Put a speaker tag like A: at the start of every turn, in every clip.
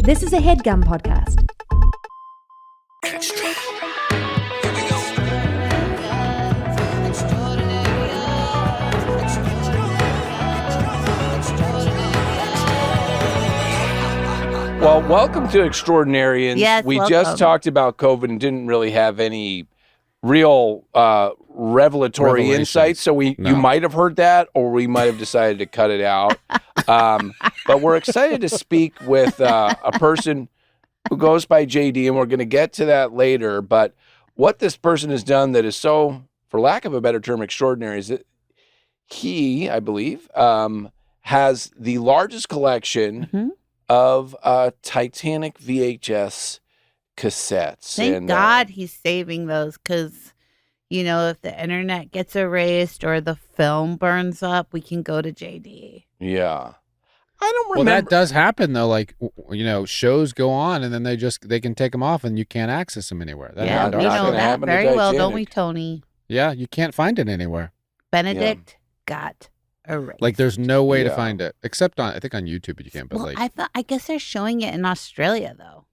A: This is a Headgum podcast.
B: Extra. Here we go.
C: Well, welcome to Extraordinarians.
D: Yes,
C: we
D: welcome.
C: just talked about COVID and didn't really have any real revelatory
E: Revelations.
C: insights. So you might have heard that, or we might have decided to cut it out. But we're excited to speak with a person who goes by JD, and we're going to get to that later. But what this person has done that is so, for lack of a better term, extraordinary is that he, I believe, has the largest collection of Titanic VHS cassettes.
D: Thank God he's saving those because, you know, if the internet gets erased or the film burns up, we can go to JD.
C: Yeah. I don't
E: Well,
C: remember.
E: that does happen though. Like, you know, shows go on and then they can take them off and you can't access them anywhere. That
D: Yeah,
C: not
E: happened
D: we
C: gonna
D: know that
C: happen to
D: very well, don't we,
C: Titanic.
D: Tony?
E: Yeah, you can't find it anywhere.
D: Benedict got erased.
E: Like, there's no way to
C: Yeah.
E: find it except I think on YouTube you can. But
D: Well,
E: like,
D: I guess they're showing it in Australia though.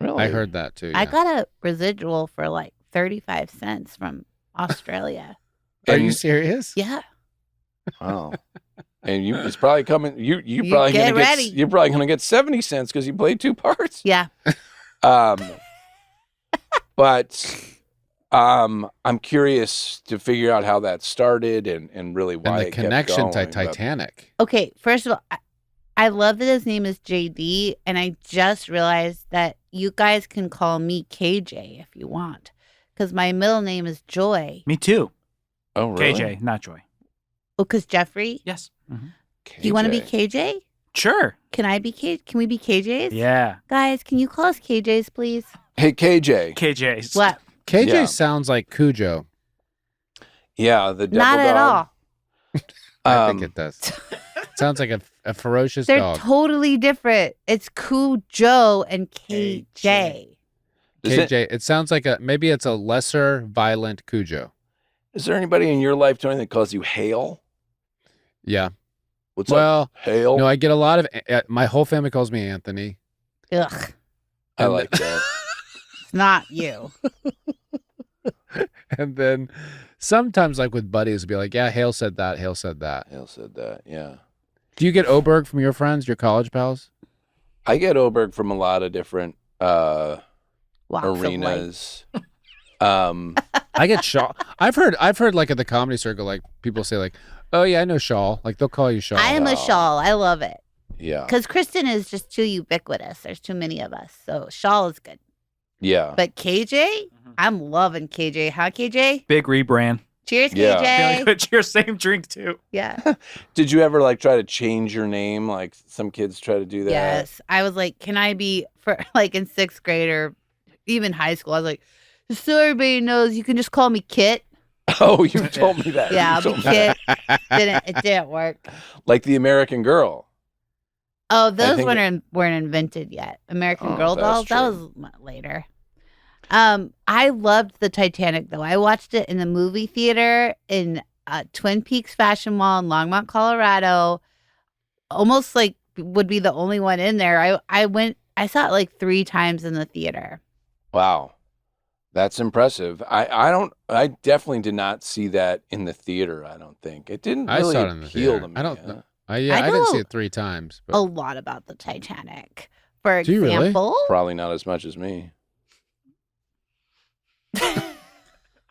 C: Really?
E: I heard that too.
D: I
E: yeah.
D: got a residual for like 35 cents from Australia.
E: Are
C: And-
E: you serious?
D: Yeah.
C: Wow. And it's probably coming. You
D: You
C: probably
D: get
C: gonna
D: ready.
C: you're probably gonna get 70 cents because you played two parts.
D: Yeah.
C: But I'm curious to figure out how that started and really why
E: And the
C: it kept
E: connection to
C: going, but-
E: Titanic.
D: Okay, first of all, I love that his name is JD, and I just realized that you guys can call me KJ if you want, because my middle name is Joy.
F: Me too.
C: Oh, really?
F: KJ, not Joy.
D: Oh, because Jeffrey?
F: Yes. Mm-hmm.
D: Do you want to be
C: KJ.
D: KJ?
F: Sure.
D: Can I be K? Can we be KJs?
F: Yeah.
D: Guys, can you call us KJs, please?
C: Hey, KJ.
F: KJ's.
D: What?
E: KJ
C: Yeah.
E: sounds like Cujo.
C: Yeah, the devil
D: Not at
C: dog.
D: all.
E: I think it does. Sounds like a ferocious
D: They're
E: dog.
D: totally different. It's Cujo and KJ.
F: KJ.
C: Is it-
E: KJ. It sounds like maybe it's a lesser violent Cujo.
C: Is there anybody in your life, Tony, that calls you Hale?
E: Yeah.
C: What's up,
E: Well,
C: Hale?
E: no, I get a lot of. My whole family calls me Anthony.
D: Ugh,
C: I like that.
D: it's not you.
E: And then sometimes, like with buddies, be like, "Yeah, Hale said that. Hale said that."
C: Hale said that. Yeah.
E: Do you get Oberg from your friends, your college pals?
C: I get Oberg from a lot of different
D: Walks of life.
C: arenas.
E: I get Shaw. I've heard like at the comedy circle, like people say like, "Oh yeah, I know Shaw." Like they'll call you Shaw.
D: I am a
C: Wow.
D: shawl. I love it.
C: Yeah.
D: Because Kristen is just too ubiquitous. There's too many of us. So shawl is good.
C: Yeah.
D: But KJ, I'm loving KJ. Huh, KJ?
F: Big rebrand.
D: Cheers,
C: Yeah.
D: KJ.
F: Feeling good. Cheers. Same drink too.
D: Yeah.
C: Did you ever like try to change your name? Like some kids try to do that.
D: Yes. I was like, can I be for like in 6th grade or even high school? I was like, just so everybody knows, you can just call me Kit.
C: Oh, you told me that.
D: Yeah,
C: You
D: I'll
C: told
D: be
C: me that.
D: Kit. It didn't work.
C: Like the American Girl.
D: Oh, those
C: think
D: weren't invented yet. American
C: Oh,
D: Girl
C: that's
D: dolls, that
C: true.
D: was later. I loved the Titanic though. I watched it in the movie theater in Twin Peaks Fashion Mall in Longmont, Colorado. Almost like would be the only one in there. I saw it like 3 times in the theater.
C: Wow. That's impressive. I definitely did not see that in the theater, I don't think. It didn't
E: I
C: really
E: saw it in the
C: appeal
E: theater.
C: to me.
E: I don't
C: huh?
E: know. I didn't
D: know
E: see it 3 times. But
D: A lot about the Titanic. For
E: Do you really?
D: example,
C: Probably not as much as me.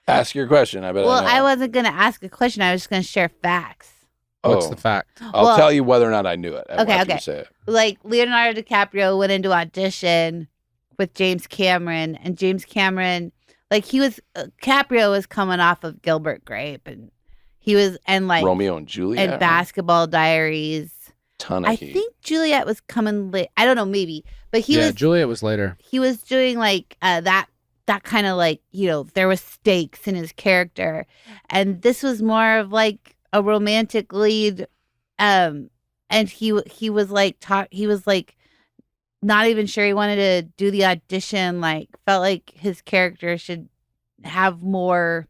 C: Ask your question. I bet
D: well,
C: I know.
D: I wasn't going to ask a question. I was just going to share facts.
E: what's
C: Oh,
E: the fact?
C: I'll
D: Well-
C: tell you whether or not I knew it.
D: Okay,
C: after you
D: okay.
C: say it.
D: Like Leonardo DiCaprio went into audition with James Cameron, and James Cameron, like Caprio was coming off of Gilbert Grape, and he was, and like,
C: Romeo and Juliet.
D: and Basketball Diaries.
C: Ton of
D: I
C: heat.
D: think Juliet was coming late. I don't know, maybe, but he
E: Juliet was later.
D: was doing like that kind of like, you know, there was stakes in his character, and this was more of like a romantic lead. And he was like he was like not even sure he wanted to do the audition, like felt like his character should have more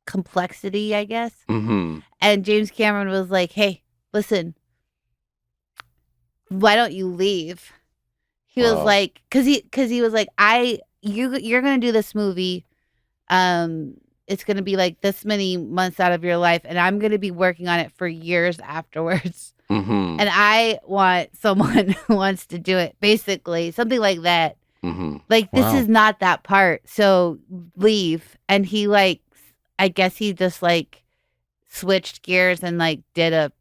D: complexity, I guess.
C: Mm-hmm.
D: And James Cameron was like, hey, listen, why don't you leave? He was
C: Wow.
D: like, because he was like, you're gonna do this movie. It's gonna be like this many months out of your life, and I'm gonna be working on it for years afterwards.
C: Mm-hmm.
D: And I want someone who wants to do it, basically, something like that.
C: Mm-hmm.
D: Like, this
E: Wow.
D: is not that part, so leave. And he, like, I guess he just, like, switched gears and, like, did a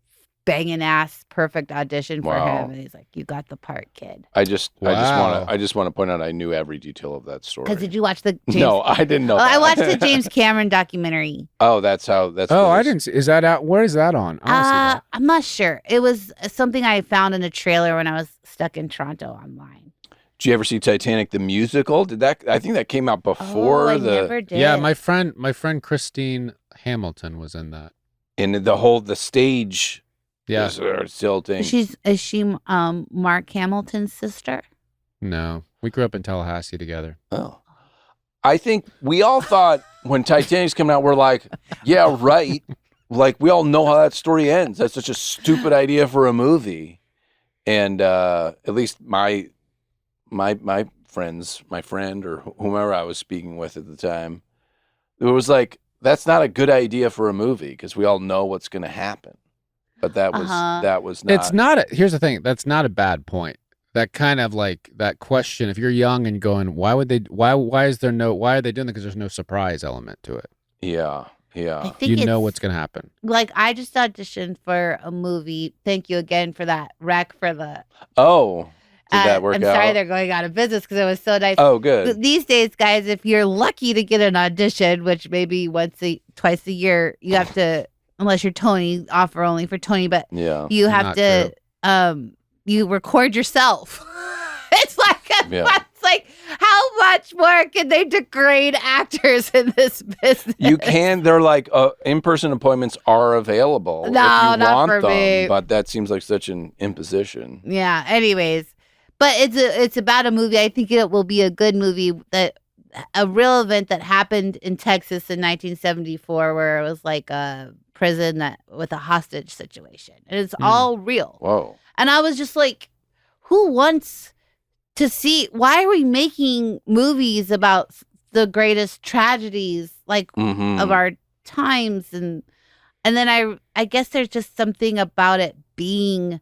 D: banging ass perfect audition for
C: Wow.
D: him. And he's like, you got the part, kid.
C: I just
E: Wow.
C: want to point out I knew every detail of that story.
D: Because did you watch the James?
C: No, I didn't know.
D: Oh, I
C: that.
D: watched the James Cameron documentary.
C: Oh, that's how. That's.
E: Oh,
C: what
E: I
C: it's-
E: didn't see. Is that out? Where is that on? I want to see that.
D: I'm not sure. It was something I found in a trailer when I was stuck in Toronto online.
C: Did you ever see Titanic the musical? Did that? I think that came out before
D: I
C: the
D: never did.
E: Yeah, my friend Christine Hamilton was in that.
C: and the stage.
E: Yeah.
C: is a still thing.
D: Is she Mark Hamilton's sister?
E: No, we grew up in Tallahassee together.
C: Oh. I think we all thought when Titanic's coming out, we're like, yeah, right. Like we all know how that story ends. That's such a stupid idea for a movie. And at least my friends, my friend or whomever I was speaking with at the time, it was like, that's not a good idea for a movie because we all know what's going to happen. But that was not.
E: It's not. Here's the thing. That's not a bad point. That kind of like that question. If you're young and going, why would they? Why is there no? Why are they doing that? Because there's no surprise element to it.
C: Yeah.
D: I think
E: You know
D: it's-
E: what's gonna happen.
D: Like, I just auditioned for a movie. Thank you again for that rec for the.
C: Oh, did that work
D: I'm
C: out?
D: sorry they're going out of business because it was so nice.
C: Oh, good.
D: These days, guys, if you're lucky to get an audition, which maybe twice a year, you have to, unless you're Tony, offer only for Tony, but
C: Yeah.
D: you have
E: Not
D: to, you record yourself. It's like,
C: Yeah.
D: it's like, how much more can they degrade actors in this business?
C: You can. They're like in-person appointments are available. if
D: No,
C: you
D: not
C: want
D: for
C: them,
D: me.
C: But that seems like such an imposition.
D: Yeah. Anyways, but it's about a movie. I think it will be a good movie, that a real event that happened in Texas in 1974, where it was like a prison that with a hostage situation, and it's all real.
C: Whoa.
D: And I was just like, who wants to see? Why are we making movies about the greatest tragedies like
C: Mhm.
D: of our times? And then I guess there's just something about it being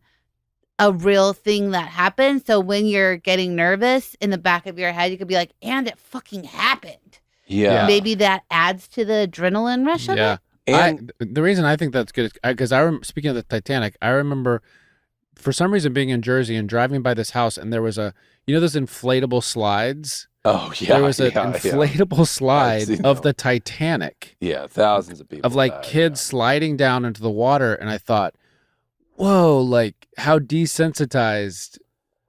D: a real thing that happened. So when you're getting nervous, in the back of your head, you could be like, and it fucking happened.
C: Yeah.
D: Maybe that adds to the adrenaline rush of
E: Yeah.
D: it.
C: And
E: The reason I think that's good is because speaking of the Titanic, I remember for some reason being in Jersey and driving by this house, and there was those inflatable slides.
C: oh yeah,
E: There was an
C: yeah,
E: inflatable slide
C: seen
E: of
C: them.
E: the Titanic
C: yeah, thousands of people
E: of like
C: died,
E: kids sliding down into the water, and I thought, whoa, like how desensitized.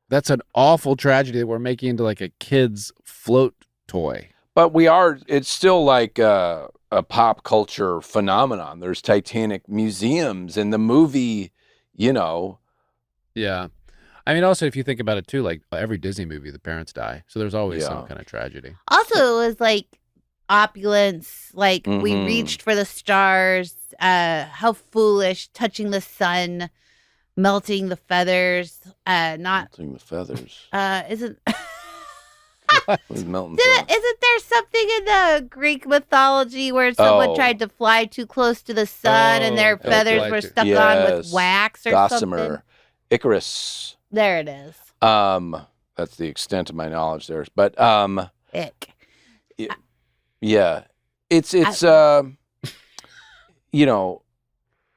E: That's an awful tragedy that we're making into like a kid's float toy.
C: But it's still like a pop culture phenomenon. There's Titanic museums and the movie,
E: Yeah. I mean, also, if you think about it too, like every Disney movie, the parents die. So there's always some
C: Yeah.
E: kind of tragedy.
D: Also, it was like opulence, like we
C: Mhm.
D: reached for the stars, how foolish, touching the sun, melting the feathers, not,
C: melting the feathers.
D: isn't,
C: Who's melting
D: isn't there something in the Greek mythology where someone
C: Oh.
D: tried to fly too close to the sun and their
E: Oh,
D: feathers
E: fly
D: were
E: too-
D: stuck on
C: Yes.
D: with wax or something?
C: Gossamer, Icarus.
D: There it is.
C: That's the extent of my knowledge there. But
D: Ick.
C: yeah, it's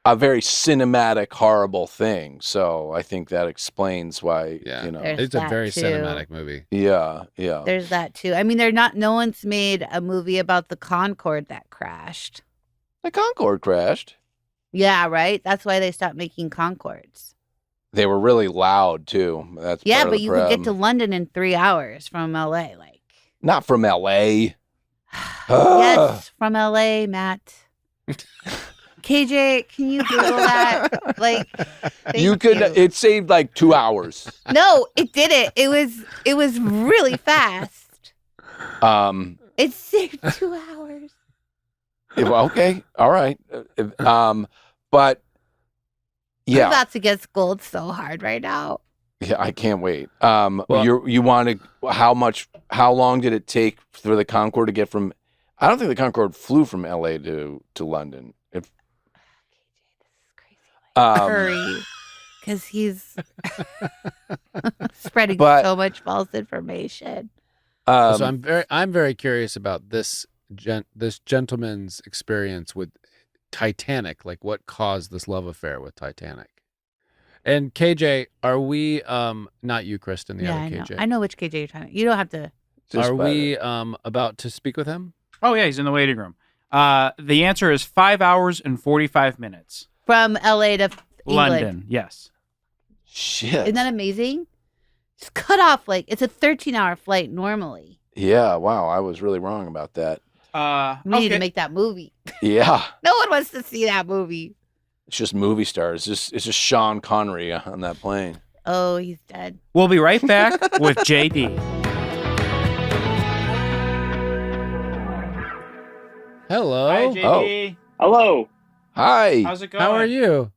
C: a very cinematic, horrible thing. So I think that explains why.
E: Yeah.
D: There's
E: It's a
D: that
E: very
D: too.
E: cinematic movie.
C: Yeah.
D: There's that too. I mean, no one's made a movie about the Concorde that crashed.
C: The Concorde crashed.
D: Yeah, right. That's why they stopped making Concordes.
C: They were really loud too. That's
D: Yeah,
C: part of
D: but
C: the
D: you could get to
C: problem.
D: London in 3 hours from LA. Like,
C: Not from L.A.
D: yes, from LA, Matt. KJ, can you Google that? Like,
C: You
D: thank
C: could.
D: you.
C: It saved like 2 hours.
D: No, it didn't. It was really fast. It saved 2 hours.
C: Okay. All right. But
D: I'm
C: yeah,
D: about to get scolded so hard right now.
C: Yeah, I can't wait.
E: Well-
C: You wanted how long did it take for the Concorde to get from? I don't think the Concorde flew from L.A. to London.
D: Hurry, because he's spreading
C: But-
D: so much false information.
E: So I'm very curious about this gentleman's experience with Titanic. Like, what caused this love affair with Titanic? And KJ, are we not you, Kristen, the
D: Yeah,
E: other
D: I know.
E: KJ?
D: I know which KJ you're talking about. You don't have to.
E: Are we about to speak with him?
F: Oh, yeah, he's in the waiting room. The answer is 5 hours and 45 minutes.
D: From LA to England.
F: London, yes.
C: Shit.
D: Isn't that amazing? Just cut off, like, it's a 13-hour flight normally.
C: Yeah. Wow. I was really wrong about that.
D: We need to make that movie.
C: Yeah.
D: No one wants to see that movie.
C: It's just movie stars. It's just Sean Connery on that plane.
D: Oh, he's dead.
F: We'll be right back with JD.
E: Hello.
F: Hi, JD.
G: Hello.
C: Hi.
F: How's it going?
E: How are you?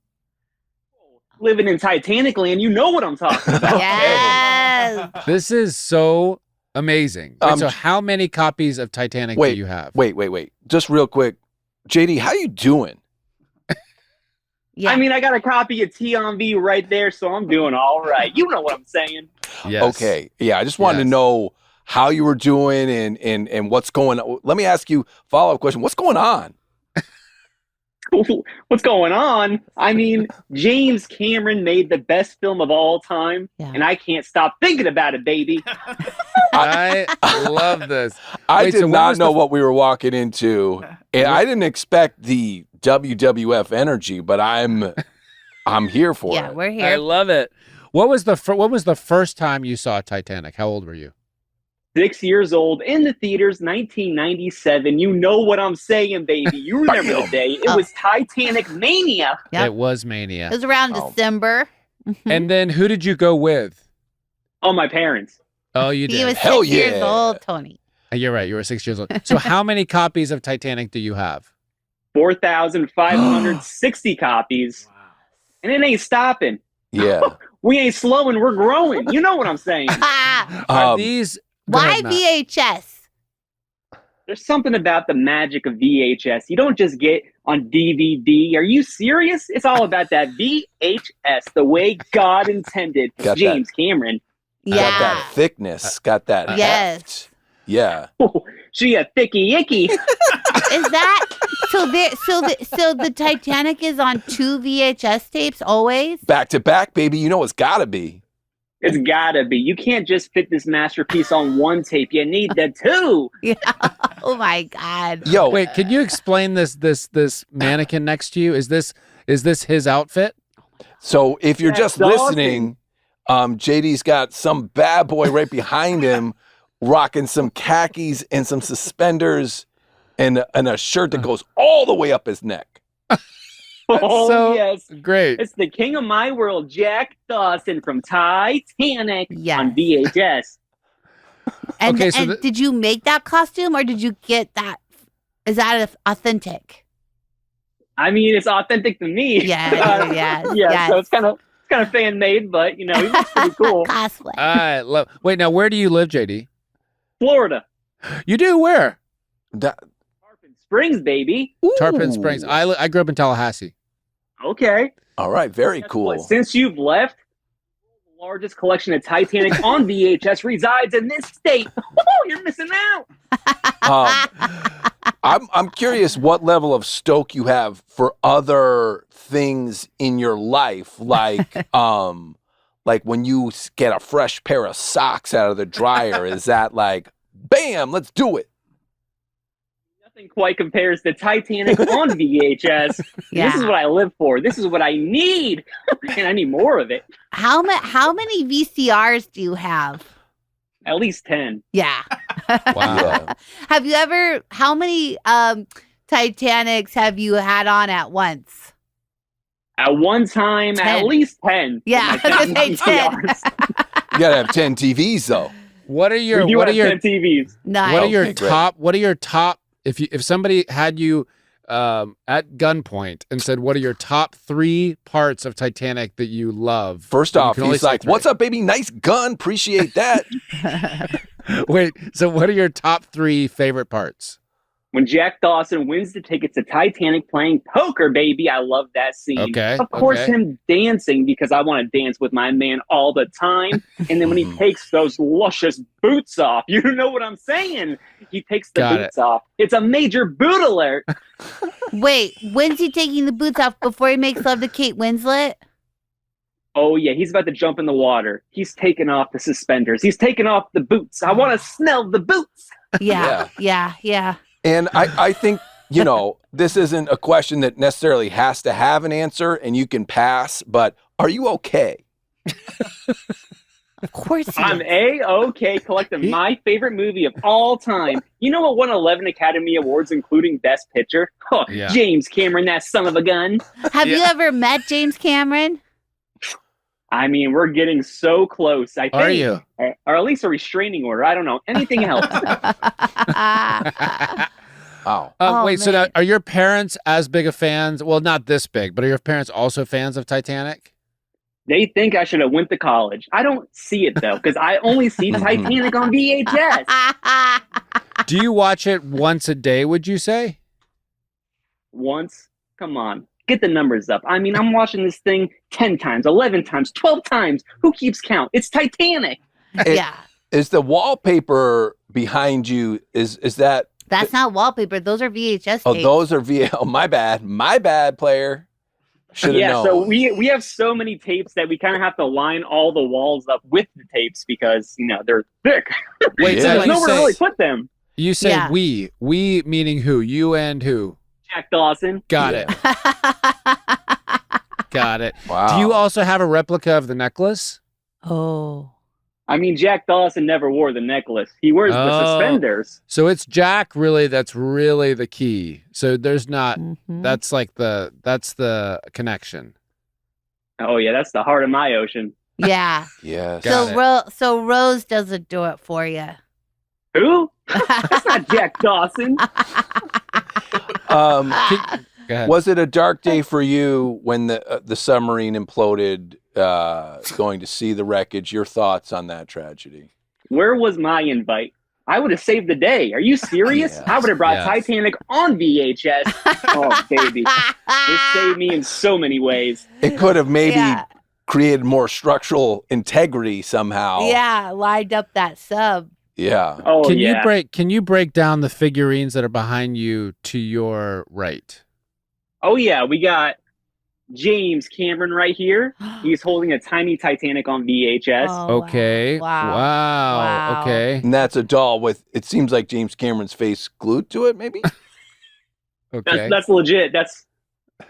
G: Living in Titanic land, you know what I'm talking about.
D: Yes.
E: This is so amazing. Wait,
C: Um,
E: so how many copies of Titanic
C: wait,
E: do you have?
C: Wait. Just real quick, JD, how you doing?
D: Yeah.
G: I mean, I got a copy of T on V right there, so I'm doing all right. You know what I'm saying.
E: Yes.
C: Okay. Yeah. I just wanted to
E: Yes.
C: know how you were doing and what's going on. Let me ask you a follow-up question. What's going on?
G: What's going on? I mean, James Cameron made the best film of all time,
D: Yeah.
G: and I can't stop thinking about it, baby.
E: I love this.
C: I
E: Wait,
C: did
E: so when
C: not
E: was
C: know
E: the-
C: what we were walking into, and I didn't expect the WWF energy, but I'm here for
D: Yeah,
C: it.
D: we're
E: I
D: here.
E: love it. What was the first time you saw Titanic? How old were you?
G: 6 years old, in the theaters, 1997. You know what I'm saying, baby. You remember the day. It was Titanic Mania.
D: Yep.
E: It was Mania.
D: It was around
C: Oh.
D: December.
E: And then who did you go with?
G: Oh, my parents.
E: Oh, you
D: He
E: did.
D: was
C: Hell
D: 6 years
C: yeah.
D: old, Tony.
E: You're right. You were 6 years old. So how many copies of Titanic do you have?
G: 4,560 copies. And it ain't stopping.
C: Yeah.
G: We ain't slowing, we're growing. You know what I'm saying.
E: Are these? Go
D: Why
E: ahead, Matt.
D: VHS?
G: There's something about the magic of VHS. You don't just get on DVD. Are you serious? It's all about that VHS, the way God intended.
C: Got
G: James Cameron.
C: Got
D: Yeah.
C: that thickness. Got that
D: Yes.
C: heft. Yeah.
G: She a thicky icky.
D: Is that so? So the Titanic is on 2 VHS tapes always.
C: Back to back, baby. You know it's gotta be.
G: It's gotta be. You can't just fit this masterpiece on one tape. You need the two.
D: Yeah. Oh my God.
C: Yo,
E: Wait, can you explain this mannequin next to you? Is this his outfit?
C: so if you're
G: That's
C: just listening, JD's got some bad boy right behind him, rocking some khakis and some suspenders and a shirt that goes all the way up his neck.
G: Oh,
E: so
G: yes.
E: great.
G: It's the king of my world, Jack Dawson from Titanic
D: Yes.
G: on VHS.
D: And,
E: Okay, so
D: and
E: the-
D: did you make that costume or did you get that? Is that authentic?
G: I mean, it's authentic to me.
D: Yeah. Yes.
G: Yeah,
D: yes.
G: so it's kind of fan made, but you know, he looks pretty cool.
D: Cosplay.
E: I love. Wait, now where do you live, JD?
G: Florida,
E: You do where?
C: That,
G: Tarpon Springs, baby.
E: Tarpon
C: Ooh.
E: Springs. I grew up in Tallahassee.
G: Okay.
C: All right, very
G: Guess
C: cool.
G: what? Since you've left, the largest collection of Titanic on VHS resides in this state. Oh, you're missing out.
C: I'm curious what level of stoke you have for other things in your life, like when you get a fresh pair of socks out of the dryer. Is that like, bam, let's do it?
G: Nothing quite compares to Titanic on VHS.
D: Yeah.
G: This is what I live for. This is what I need, and I need more of it.
D: How many VCRs do you have?
G: At least 10.
D: Yeah.
E: Wow.
C: Yeah.
D: Have you ever? How many Titanics have you had on at once?
G: At one time,
D: 10.
G: at least 10.
D: Yeah,
G: with my
D: I was gonna say 10.
G: VCRs.
C: You gotta have 10 TVs though.
E: What are your
G: We do
E: what are
G: have
E: your
G: 10 TVs.
D: Nice.
E: what are your
C: Okay, great.
E: top? What are your top? If somebody had you at gunpoint and said, "What are your top 3 parts of Titanic that you love?"
C: First
E: And you
C: off,
E: can only
C: he's
E: say
C: like,
E: 3.
C: "What's up, baby? Nice gun. Appreciate that."
E: Wait, so what are your top 3 favorite parts?
G: When Jack Dawson wins the tickets to Titanic playing poker, baby, I love that scene.
E: Okay,
G: Of course,
E: okay.
G: him dancing because I want to dance with my man all the time. And then when he takes those luscious boots off, you know what I'm saying? He takes the
E: Got
G: boots off. It's a major boot alert.
D: Wait, when's he taking the boots off before he makes love to Kate Winslet?
G: Oh, yeah, he's about to jump in the water. He's taking off the suspenders. He's taking off the boots. I want to smell the boots.
D: Yeah.
C: And I think, this isn't a question that necessarily has to have an answer and you can pass, but are you okay?
D: Of course he
G: I'm
D: is.
G: A-OK collecting my favorite movie of all time. You know what won 11 Academy Awards, including Best Picture? Oh,
E: Yeah.
G: James Cameron, that son of a gun.
D: Have you ever met James Cameron?
G: I mean, we're getting so close. I think.
E: Are you?
G: Or at least a restraining order. I don't know. Anything else.
C: Wow.
E: Wait, so now,
D: man.
E: are your parents as big of fans? Well, not this big, but are your parents also fans of Titanic?
G: They think I should have went to college. I don't see it, though, because I only see Titanic on VHS.
E: Do you watch it once a day, would you say?
G: Once? Come on. Get the numbers up. I mean, I'm watching this thing 10 times, 11 times, 12 times. Who keeps count? It's Titanic.
D: Yeah.
C: Is the wallpaper behind you, is that,
D: That's not wallpaper. Those are VHS tapes.
C: oh, those are oh, my bad, player. Should have known.
G: So we have so many tapes that we kind of have to line all the walls up with the tapes because, they're thick.
E: Wait,
C: Yeah.
E: so
G: There's
E: you
G: nowhere to
E: say,
G: really put them.
E: you say
D: Yeah.
E: we meaning who? You and who?
G: Jack Dawson.
E: Got it. Got it.
C: Wow.
E: Do you also have a replica of the necklace?
D: Oh.
G: I mean, Jack Dawson never wore the necklace. He wears the
E: Oh.
G: suspenders.
E: So it's Jack really that's really the key. So there's not
D: Mhm.
E: that's the connection.
G: Oh, yeah, that's the heart of my ocean.
D: Yeah.
C: Yes.
E: Got
D: So Rose doesn't do it for you.
G: Who? That's not Jack Dawson.
C: Um,
E: Go ahead.
C: was it a dark day for you when the submarine imploded, going to see the wreckage? Your thoughts on that tragedy?
G: Where was my invite? I would have saved the day. Are you serious?
C: Yes,
G: I would have brought
E: yes.
G: Titanic on VHS. Oh, baby. It saved me in so many ways.
C: It could have maybe
D: Yeah.
C: created more structural integrity somehow.
D: Yeah, lined up that sub.
C: Yeah.
G: Oh,
E: Can
G: yeah.
E: you break down the figurines that are behind you to your right?
G: Oh, yeah. We got James Cameron right here. He's holding a tiny Titanic on VHS.
D: Oh,
E: Okay.
D: Wow.
E: Wow. Okay.
C: And that's a doll with, it seems like James Cameron's face glued to it, maybe?
E: Okay.
G: That's legit. That's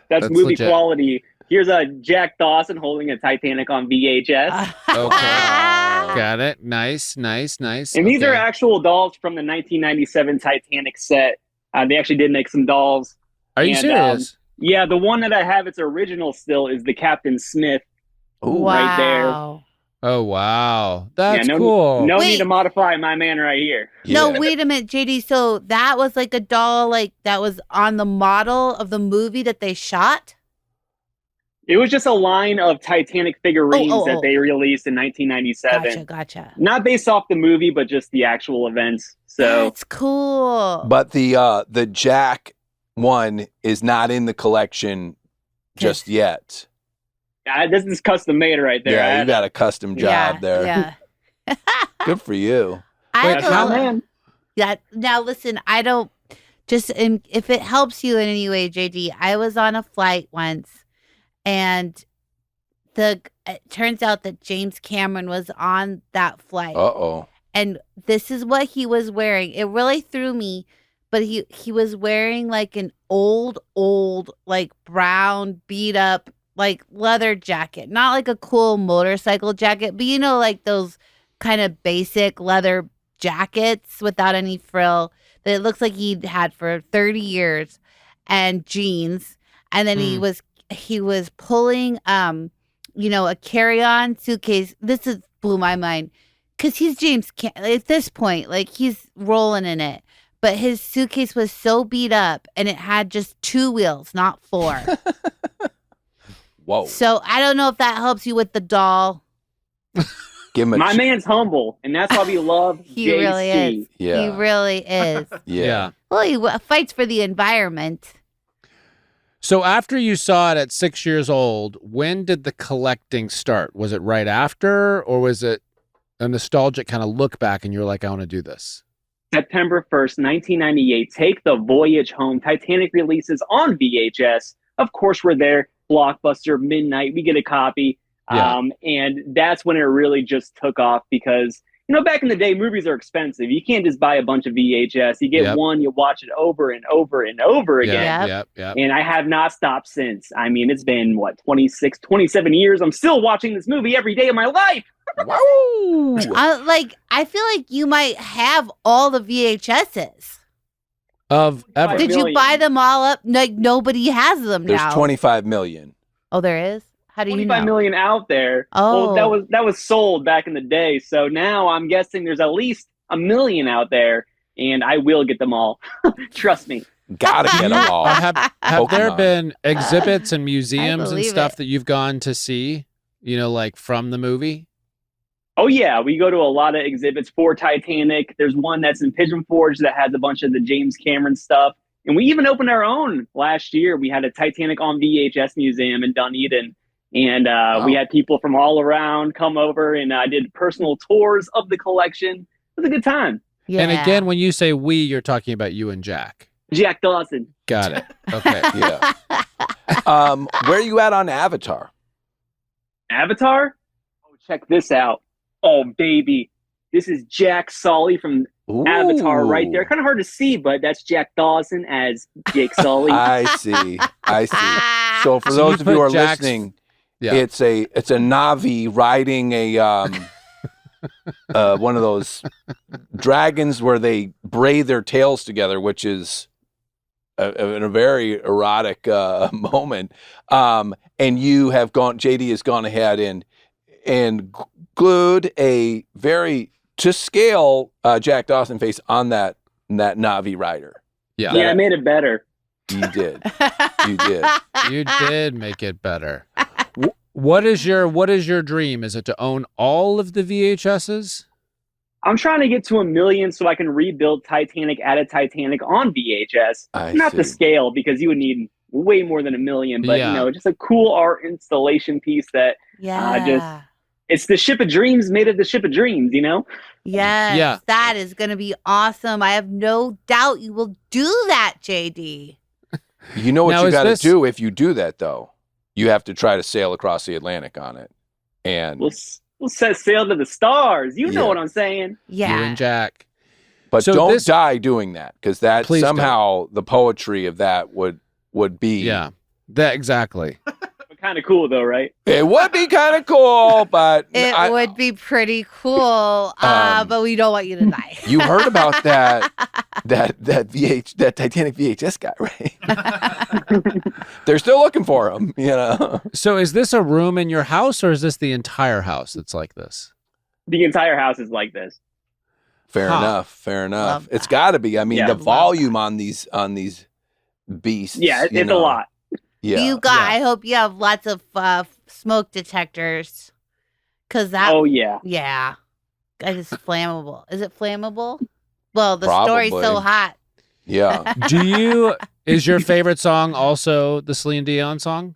E: That's
G: movie
E: legit.
G: quality. Here's a Jack Dawson holding a Titanic on VHS.
E: Okay. Got it. Nice.
G: And these are
E: Okay.
G: actual dolls from the 1997 Titanic set. They actually did make some dolls.
E: Are you
G: and,
E: serious?
G: Yeah, the one that I have, its original still, is the Captain Smith.
C: Ooh.
G: Right there.
D: Wow.
E: Oh wow. That's
G: no,
E: cool.
G: No
D: Wait.
G: need to modify my man right here.
D: No,
C: Yeah.
D: wait a minute, JD. So that was like a doll, like that was on the model of the movie that they shot?
G: It was just a line of Titanic figurines
D: Oh.
G: that they released in 1997.
D: Gotcha.
G: Not based off the movie, but just the actual events. So
D: That's cool.
C: But the Jack one is not in the collection just yet.
G: this is custom made right there.
C: Yeah, you got a custom job there.
D: Yeah.
C: Good for you.
D: I
G: That's
D: have
G: my
D: a-
G: man.
D: Yeah. Now listen, I don't if it helps you in any way, JD, I was on a flight once and it turns out that James Cameron was on that flight.
C: Uh-oh.
D: And this is what he was wearing. It really threw me, but he was wearing like an old, like brown, beat up, like leather jacket. Not like a cool motorcycle jacket, but like those kind of basic leather jackets without any frill that it looks like he'd had for 30 years, and jeans. And then he was pulling a carry-on suitcase. This blew my mind. Because he's James at this point, like he's rolling in it. but his suitcase was so beat up and it had just 2 wheels, not 4.
C: Whoa.
D: So I don't know if that helps you with the doll.
C: Give him a
G: My man's humble, and that's why we love
D: He
G: JC.
D: really is.
C: Yeah.
D: He really is.
C: Yeah.
D: Well, he fights for the environment.
E: So after you saw it at 6 years old, when did the collecting start? Was it right after, or was it a nostalgic kind of look back and you're like, I want to do this?
G: September 1st, 1998. Take the voyage home. Titanic releases on VHS. Of course, we're there. Blockbuster, midnight. We get a copy.
E: Yeah.
G: And that's when it really just took off because, back in the day, movies are expensive. You can't just buy a bunch of VHS. You get one, you watch it over and over and over again.
E: Yeah.
G: And I have not stopped since. I mean, it's been, 26, 27 years. I'm still watching this movie every day of my life.
C: Wow.
D: I feel like you might have all the VHSs.
E: Of ever.
D: Did you buy them all up? Like nobody has them
C: There's
D: now.
C: 25 million.
D: Oh, there is? How do you
G: 25
D: know?
G: million out there.
D: Oh.
G: Well, that was sold back in the day. So now I'm guessing there's at least 1 million out there, and I will get them all. Trust me.
C: Gotta get them all.
E: Have there
C: Pokemon.
E: been exhibits and museums and
D: believe
E: stuff
D: it.
E: that you've gone to see, like from the movie?
G: Oh, yeah. We go to a lot of exhibits for Titanic. There's one that's in Pigeon Forge that has a bunch of the James Cameron stuff. And we even opened our own last year. We had a Titanic on VHS museum in Dunedin. And we had people from all around come over, and I did personal tours of the collection. It was a good time.
D: Yeah.
E: And again, when you say we, you're talking about you and Jack.
G: Jack Dawson.
E: Got it. Okay.
C: Yeah. Where are you at on Avatar?
G: Avatar? Oh, check this out. Oh, baby. This is Jack Sully from Avatar right there. Kind of hard to see, but that's Jack Dawson as Jake Sully.
C: I see. So for
E: So
C: those
E: you
C: of you who are
E: put Jack's-
C: listening,
E: Yeah.
C: it's a Navi riding a one of those dragons where they braid their tails together, which is a very erotic moment. And you have gone. JD has gone ahead and glued a very to scale Jack Dawson face on that Navi rider.
E: Yeah.
G: Yeah, I made it better.
C: You did. You did.
E: You did make it better. What is your dream? Is it to own all of the VHSs?
G: I'm trying to get to 1 million so I can rebuild Titanic at a Titanic on VHS.
C: I
G: Not
C: see.
G: the scale, because you would need way more than 1 million, but
E: Yeah.
G: just a cool art installation piece that
D: Yeah.
G: it's the ship of dreams made of the ship of dreams,
D: Yes.
E: Yeah.
D: That is going to be awesome. I have no doubt you will do that, JD.
C: You know what
E: Now,
C: you
E: is
C: got to
E: this-
C: do if you do that, though. You have to try to sail across the Atlantic on it, and
G: we'll set sail to the stars. You know
C: Yeah.
G: what I'm saying?
D: Yeah.
E: You and Jack.
C: but
E: So
C: don't
E: this-
C: die doing that because that
E: Please don't.
C: somehow the poetry of that would be
E: Yeah. That exactly.
G: But kind of cool though, right?
C: It would be kind of cool, but
D: It would be pretty cool, but we don't want you to die.
C: You heard about that Titanic VHS guy, right? They're still looking for him,
E: So is this a room in your house or is this the entire house that's like this?
G: The entire house is like this.
C: Fair
E: Huh.
C: enough. Fair enough.
D: Love
C: It's
D: that.
C: got to be. I mean,
G: Yeah,
C: the
G: love
C: volume on these beasts.
G: Yeah, it's a
C: know.
G: lot.
C: Yeah.
D: You got.
E: Yeah.
D: I hope you have lots of smoke detectors, because that.
G: Oh yeah.
D: Yeah, that is flammable. Is it flammable? Well, the story's so
C: Probably.
D: hot.
C: Yeah.
E: Is your favorite song also the Celine Dion song?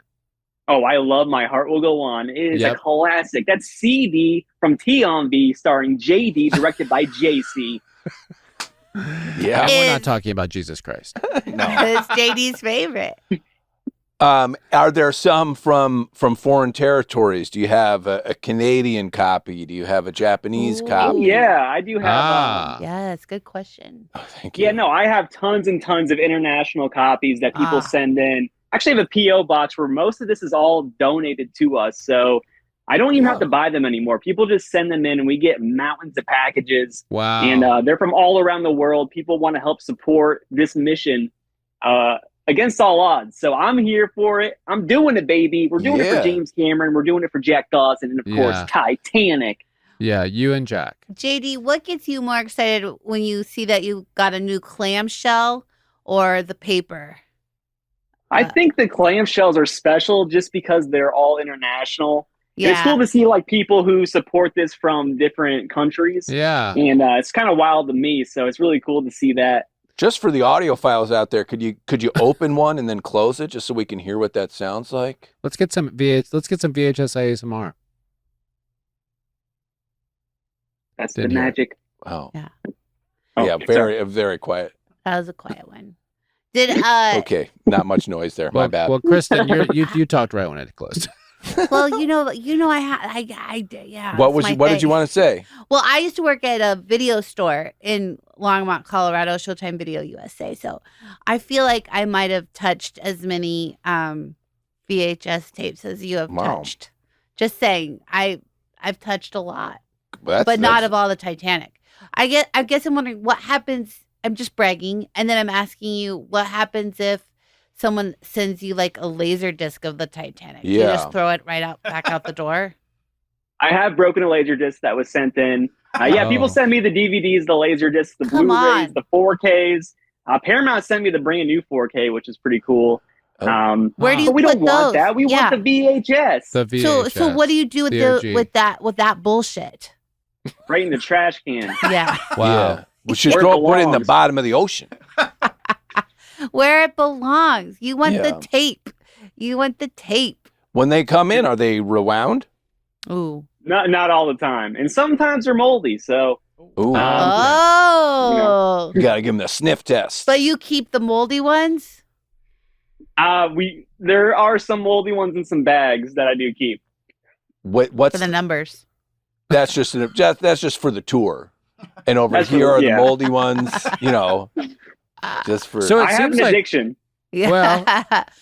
G: Oh, I love My Heart Will Go On. It is
E: Yep.
G: a classic. That's CD from T on V, starring JD, directed by JC.
C: Yeah.
E: And we're
D: Is-
E: not talking about Jesus Christ.
C: No.
D: It's JD's favorite.
C: Are there some from foreign territories? Do you have a Canadian copy? Do you have a Japanese
D: Ooh.
G: Oh
C: copy?
G: yeah, I do have.
E: Ah.
D: Yes, good question.
C: Oh, thank you.
G: Yeah, no, I have tons and tons of international copies that people
D: Ah.
G: send in. Actually, I have a PO box where most of this is all donated to us, so I don't even have to buy them anymore. People just send them in, and we get mountains of packages.
E: Wow.
G: And they're from all around the world. People want to help support this mission against all odds. So I'm here for it. I'm doing it, baby. We're doing it
C: Yeah.
G: for James Cameron. We're doing it for Jack Dawson. And, of
E: Yeah.
G: course, Titanic.
E: Yeah, you and Jack.
D: JD, what gets you more excited when you see that you got a new clamshell or the paper?
G: I think the clamshells are special just because they're all international. And
D: Yeah.
G: it's cool to see like people who support this from different countries.
E: Yeah.
G: And it's kind of wild to me. So it's really cool to see that.
C: Just for the audio files out there, could you open one and then close it just so we can hear what that sounds like?
E: Let's get some VHS ASMR.
G: That's
E: Didn't
G: the
E: hear it.
G: magic.
C: Oh.
D: Yeah.
G: Oh,
C: Yeah,
G: sorry.
C: very quiet.
D: That was a quiet one. Did
C: Okay, not much noise there. My bad.
E: Well, Kristen, you talked right when it closed.
D: well, I yeah.
C: What
D: it's my
C: did you
D: thing.
C: want to say?
D: Well, I used to work at a video store in Longmont, Colorado, Showtime Video USA. So I feel like I might have touched as many VHS tapes as you have
C: Wow.
D: touched. Just saying, I've touched a lot,
C: Well,
D: but not of all the Titanic. I guess I'm wondering what happens. I'm just bragging, and then I'm asking you what happens if someone sends you like a laser disc of the Titanic. Do you
C: Yeah.
D: just throw it back out the door?
G: I have broken a laser disc that was sent in. Yeah,
E: Oh.
G: people send me the DVDs, the laser discs, the
D: Come
G: Blu-rays,
D: on.
G: the 4Ks. Paramount sent me the brand new 4K, which is pretty cool.
C: Oh.
D: Where do you
G: But we
D: put
G: don't want
D: those?
G: that. We
D: Yeah.
G: want the VHS
E: The VHS.
D: So what do you do with
E: The OG.
D: with that bullshit?
G: right in the trash can.
D: Yeah.
E: Wow.
C: Yeah. We should
G: Where it
C: put it in the
G: belongs.
C: bottom of the ocean.
D: Where it belongs. You want
C: Yeah.
D: the tape. You want the tape.
C: When they come in, are they rewound?
D: Ooh.
G: Not all the time, and sometimes they're moldy. So
C: Ooh.
D: Oh.
C: You got to give them the sniff test.
D: But you keep the moldy ones?
G: there are some moldy ones in some bags that I do keep.
C: What's
D: For the numbers.
C: that's just for the tour, and over
G: That's for
C: here
G: the-
C: are the
G: yeah.
C: moldy ones. Just for
E: So it
G: I have
E: seems
G: an
E: like-
G: addiction.
D: Yeah.
E: Well,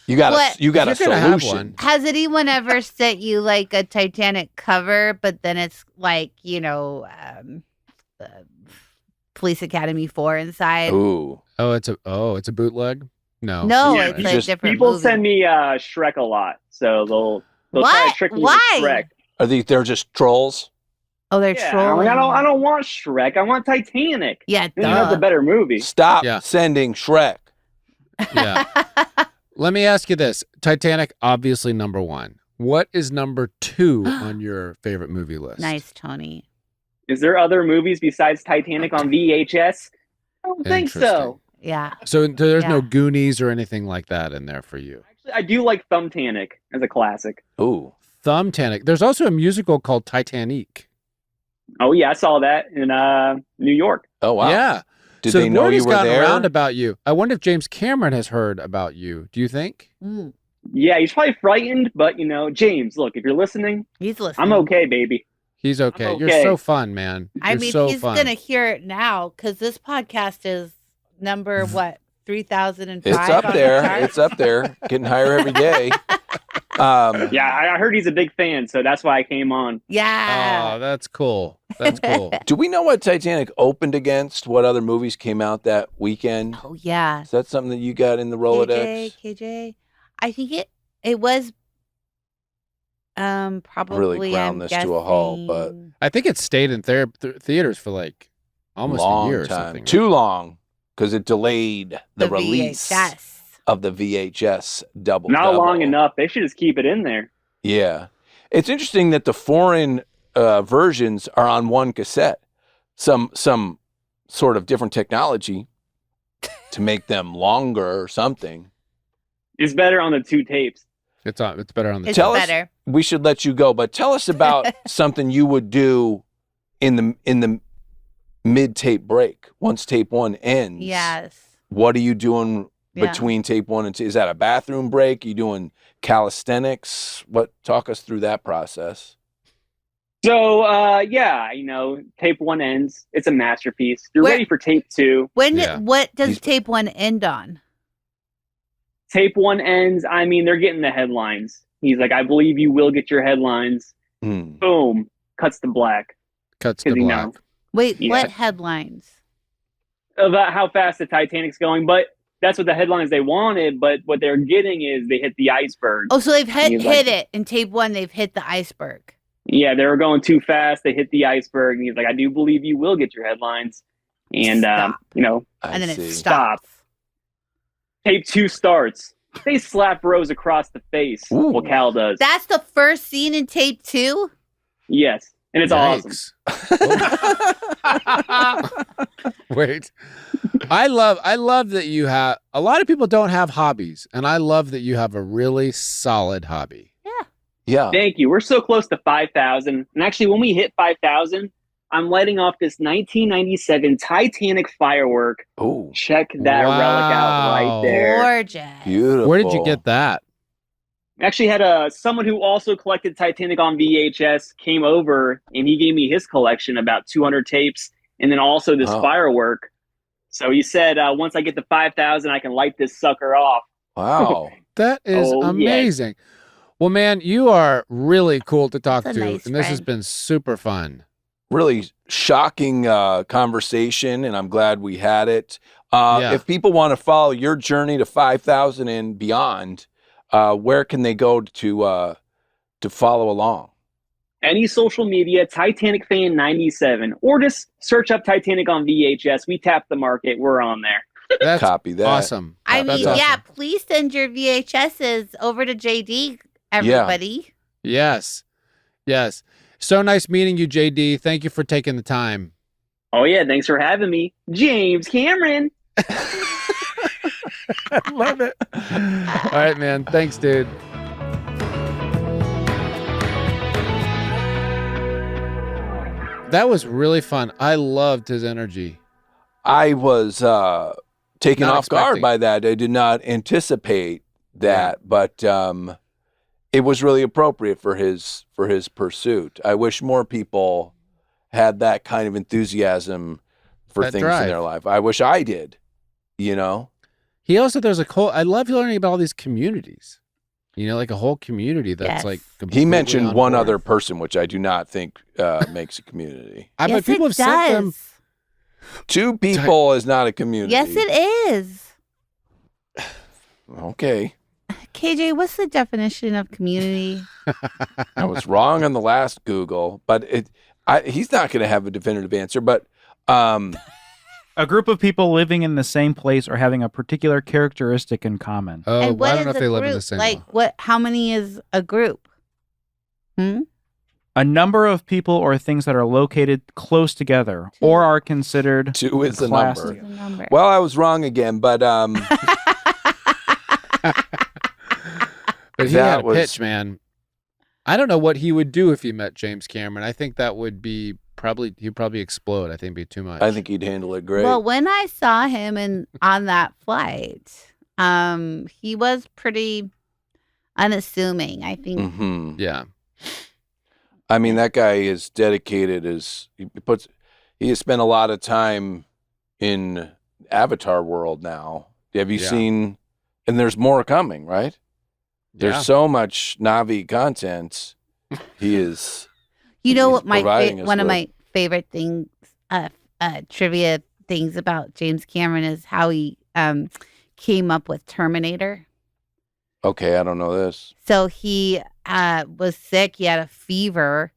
C: you got
D: What?
C: a
E: If you're gonna have
C: solution.
E: one.
D: Has anyone ever sent you like a Titanic cover, but then it's like, Police Academy 4 inside?
C: Ooh.
E: Oh, it's a bootleg? No.
D: No,
G: Yeah,
D: it's
C: you
D: like
C: just-
D: different
G: People
D: movie.
G: send me Shrek a lot, so they'll try
D: What?
G: to trick me
D: Why?
G: with Shrek.
C: They're just trolls?
D: Oh, they're
G: Yeah, I'm
D: trolling.
G: like, I don't want Shrek. I want Titanic.
D: Yeah,
G: You know, it's a
D: duh.
G: better movie.
C: Stop
E: Yeah.
C: sending Shrek.
E: Yeah. Let me ask you this. Titanic, obviously number one. What is number 2 on your favorite movie list?
D: Nice, Tony.
G: Is there other movies besides Titanic on VHS? I don't think so.
E: Interesting.
D: Yeah.
E: So there's
D: Yeah.
E: no Goonies or anything like that in there for you.
G: Actually, I do like Thumbtanic as a classic.
C: Ooh.
E: Thumbtanic. There's also a musical called Titanic.
G: Oh yeah, I saw that in New York.
C: Oh wow.
E: Yeah.
C: Did
E: so
C: they
E: the
C: know
E: word
C: you
E: has
C: were
E: gotten
C: there?
E: around about you. I wonder if James Cameron has heard about you. Do you think?
D: Mm,
G: Yeah, he's probably frightened, but James, look, if you're listening,
D: he's listening.
G: I'm okay, baby.
E: He's okay.
G: I'm
E: You're
G: okay.
E: so fun, man.
D: I
E: You're
D: mean,
E: so
D: he's
E: fun.
D: going to hear it now because this podcast is number, what, 3005?
C: It's up
D: on the
C: there.
D: chart?
C: It's up there. Getting higher every day.
G: Yeah, I heard he's a big fan, so that's why I came on.
D: Yeah.
E: Oh, that's cool. That's cool.
C: Do we know what Titanic opened against? What other movies came out that weekend?
D: Oh, yeah.
C: Is that something that you got in the Rolodex?
D: KJ. I think it was probably
C: Really ground
D: I'm
C: this to a halt, but-
D: guessing-
E: I think it stayed in theaters for like almost
C: Long
E: a year or
C: time.
E: something.
C: Too long, because it delayed the release
D: VHS.
C: of the VHS double.
G: Not long enough. They should just keep it in there.
C: Yeah. It's interesting that the foreign versions are on one cassette. Some sort of different technology to make them longer or something.
G: It's better on the 2 tapes.
E: It's better on the
D: It's
C: Tell us-
D: better.
C: We should let you go, but tell us about something you would do in the mid tape break once tape 1 ends.
D: Yes.
C: What are you doing
D: Yeah.
C: between tape 1 and 2? Is that a bathroom break? Are you doing calisthenics? Talk us through that process.
G: So, tape 1 ends. It's a masterpiece. You're
D: Where-
G: ready for tape 2.
E: Yeah.
D: What does
C: He's-
D: tape 1 end on?
G: Tape 1 ends. I mean, they're getting the headlines. He's like, I believe you will get your headlines.
C: Hmm.
G: Boom. Cuts to black.
E: Cuts to
G: Because,
E: black.
D: Wait,
G: Yeah.
D: what headlines?
G: About how fast the Titanic's going. But that's what the headlines they wanted. But what they're getting is they hit the iceberg.
D: Oh, so they've
G: He's
D: hit
G: like-
D: it in tape 1. They've hit the iceberg.
G: Yeah, they were going too fast. They hit the iceberg. And he's like, I do believe you will get your headlines. And,
D: Stop.
C: I
D: And then
C: see.
D: it stops.
G: Tape 2 starts. They slap Rose across the face.
C: Ooh.
G: Well, Cal does.
D: That's the first scene in tape 2?
G: Yes. And it's awesome.
E: Wait. I love that you have a lot of people don't have hobbies, and I love that you have a really solid hobby.
C: Yeah.
G: Thank you. We're so close to 5,000. And actually, when we hit 5,000, I'm lighting off this 1997 Titanic firework.
C: Oh,
G: Check that relic out right there.
D: Gorgeous.
C: beautiful.
E: Where did you get that?
G: Actually had someone who also collected Titanic on VHS came over and he gave me his collection, about 200 tapes, and then also this
C: Oh.
G: firework. So he said, once I get to 5,000, I can light this sucker off.
C: Wow.
E: That is
G: Oh, yeah.
E: amazing. Well, man, you are really cool to talk
D: That's a
E: to,
D: nice
E: and this has
D: friend.
E: been super fun.
C: Really shocking conversation, and I'm glad we had it.
E: Yeah.
C: If people want to follow your journey to 5,000 and beyond, where can they go to follow along?
G: Any social media, Titanic Fan 97, or just search up Titanic on VHS. We tap the market. We're on there.
E: That's
C: Copy that.
E: awesome.
D: I
E: That's
D: mean,
E: awesome.
D: yeah, please send your VHSs over to JD, everybody.
E: Yes. Yes. So nice meeting you, JD. Thank you for taking the time.
G: Oh, yeah. Thanks for having me. James Cameron.
C: I love it.
E: All right, man. Thanks, dude. That was really fun. I loved his energy.
C: I was taken
E: Not
C: off guard
E: expecting.
C: by that. I did not anticipate that, but it was really appropriate for his pursuit. I wish more people had that kind of enthusiasm for
E: That
C: things
E: drive.
C: in their life. I wish I did. You know,
E: He also, there's a whole, I love learning about all these communities. Like a whole community that's
D: Yes.
E: like
C: he
E: completely
C: mentioned
E: on
C: one
E: board.
C: other person, which I do not think makes a community.
E: I bet
D: Yes,
E: people
D: it
E: have sent them.
D: does.
C: Two people is not a community.
D: Yes, it is.
C: Okay.
D: KJ, what's the definition of community?
C: I was wrong on the last Google, but he's not going to have a definitive answer. But
F: A group of people living in the same place or having a particular characteristic in common.
E: Oh,
D: And
E: I
D: what
E: don't know
D: is
E: if
D: a
E: they live in
D: group?
E: the same
D: Like,
E: one.
D: what? How many is a group?
F: A number of people or things that are located close together or are considered
C: two is the
F: class
C: number.
F: together.
D: The number.
C: Well, I was wrong again, but
E: But he
C: that
E: had a
C: was-
E: pitch, man. I don't know what he would do if he met James Cameron. I think that would be he'd probably explode. I think it'd be too much.
C: I think he'd handle it great.
D: Well, when I saw him on that flight, he was pretty unassuming. I think.
C: hmm
E: Yeah.
C: I mean, that guy is dedicated. He has spent a lot of time in Avatar world now. Have you
E: Yeah.
C: seen? And there's more coming, right? There's
E: Yeah.
C: so much Navi content. He is.
D: You know
C: He's
D: what?
C: providing us
D: One of
C: with.
D: my favorite things, trivia things about James Cameron is how he came up with Terminator.
C: Okay, I don't know this.
D: So he was sick. He had a fever,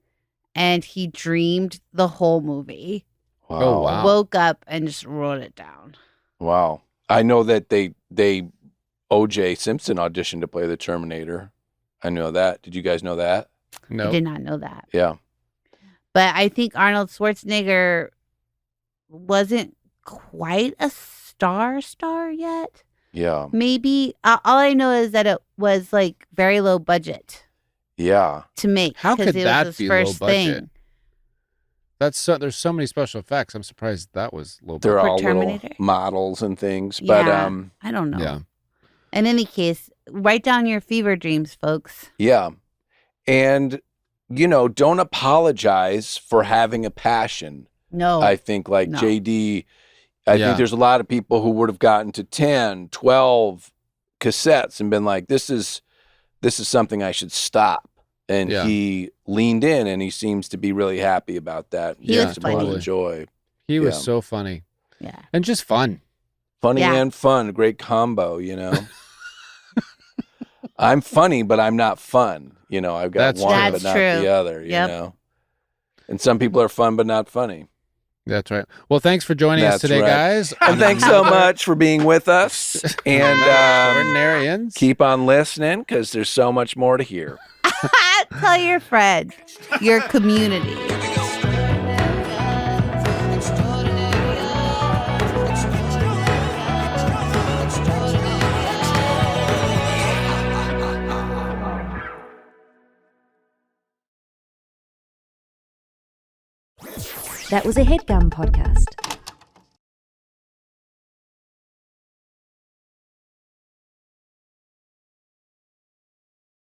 D: and he dreamed the whole movie.
C: Wow.
E: Oh, wow.
D: Woke up and just wrote it down.
C: Wow. I know that they O.J. Simpson auditioned to play the Terminator. I know that. Did you guys know that?
D: I
E: No.
D: did not know that.
C: Yeah.
D: But I think Arnold Schwarzenegger wasn't quite a star yet.
C: Yeah.
D: Maybe all I know is that it was like very low budget
C: Yeah.
D: to make.
E: How
D: 'cause
E: could
D: it
E: that
D: was his
E: be low
D: first
E: budget?
D: thing.
E: There's so many special effects. I'm surprised that was low.
C: They're
D: For
C: all
D: Terminator?
C: little models and things. But
D: Yeah. I don't know.
E: Yeah.
D: In any case, write down your fever dreams, folks.
C: yeah. And don't apologize for having a passion.
D: No.
C: I think like
D: No.
C: JD, I
E: Yeah.
C: think there's a lot of people who would have gotten to 10, 12 cassettes and been like, this is something I should stop. And
E: Yeah.
C: he leaned in, and he seems to be really happy about that.
D: He
E: was
C: Seems to want to
D: funny.
C: enjoy.
E: He was
C: Yeah.
E: so funny
D: yeah.
E: and just fun.
C: Funny
D: Yeah.
C: and fun, great combo, I'm funny, but I'm not fun. I've got
E: That's
C: one,
E: true.
C: but
D: That's
C: not
D: true.
C: the other.
D: Yep.
C: And some people are fun, but not funny.
E: That's right. Well, thanks for joining us
C: That's
E: today,
C: right.
E: guys.
C: And
E: on
C: thanks so
E: another-
C: much for being with us. And
E: Extraordinarians.
C: keep on listening because there's so much more to hear.
D: Tell your friends, your community.
A: That was a Headgum podcast.